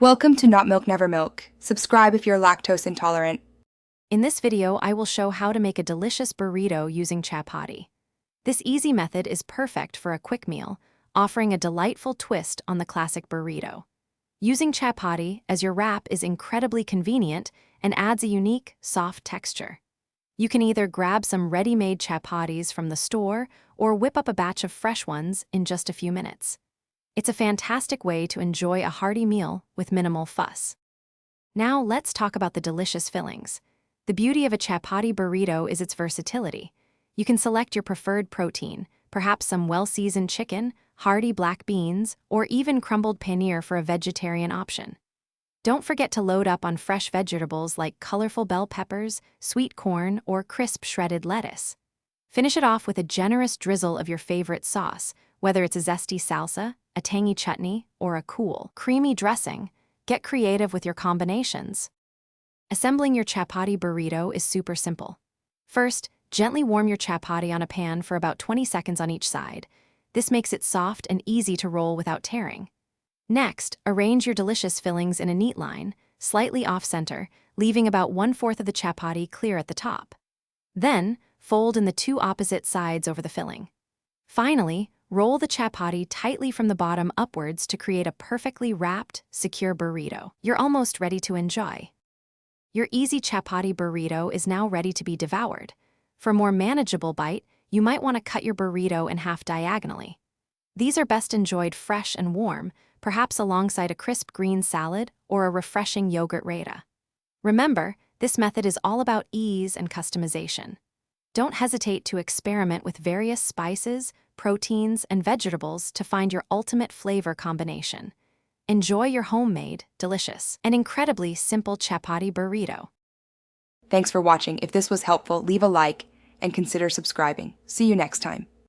Welcome to Not Milk Never Milk. Subscribe if you're lactose intolerant. In this video, I will show how to make a delicious burrito using chapati. This easy method is perfect for a quick meal, offering a delightful twist on the classic burrito. Using chapati as your wrap is incredibly convenient and adds a unique, soft texture. You can either grab some ready-made chapatis from the store or whip up a batch of fresh ones in just a few minutes. It's a fantastic way to enjoy a hearty meal with minimal fuss. Now let's talk about the delicious fillings. The beauty of a chapati burrito is its versatility. You can select your preferred protein, perhaps some well-seasoned chicken, hearty black beans, or even crumbled paneer for a vegetarian option. Don't forget to load up on fresh vegetables like colorful bell peppers, sweet corn, or crisp shredded lettuce. Finish it off with a generous drizzle of your favorite sauce, whether it's a zesty salsa, a tangy chutney, or a cool, creamy dressing. Get creative with your combinations. Assembling your chapati burrito is super simple. First, gently warm your chapati on a pan for about 20 seconds on each side. This makes it soft and easy to roll without tearing. Next, arrange your delicious fillings in a neat line, slightly off-center, leaving about 1/4 of the chapati clear at the top. Then, fold in the two opposite sides over the filling. Finally, roll the chapati tightly from the bottom upwards to create a perfectly wrapped, secure burrito. You're almost ready to enjoy. Your easy chapati burrito is now ready to be devoured. For a more manageable bite, you might want to cut your burrito in half diagonally. These are best enjoyed fresh and warm, perhaps alongside a crisp green salad or a refreshing yogurt raita. Remember, this method is all about ease and customization. Don't hesitate to experiment with various spices, proteins, and vegetables to find your ultimate flavor combination. Enjoy your homemade, delicious, and incredibly simple chapati burrito. Thanks for watching. If this was helpful, leave a like and consider subscribing. See you next time.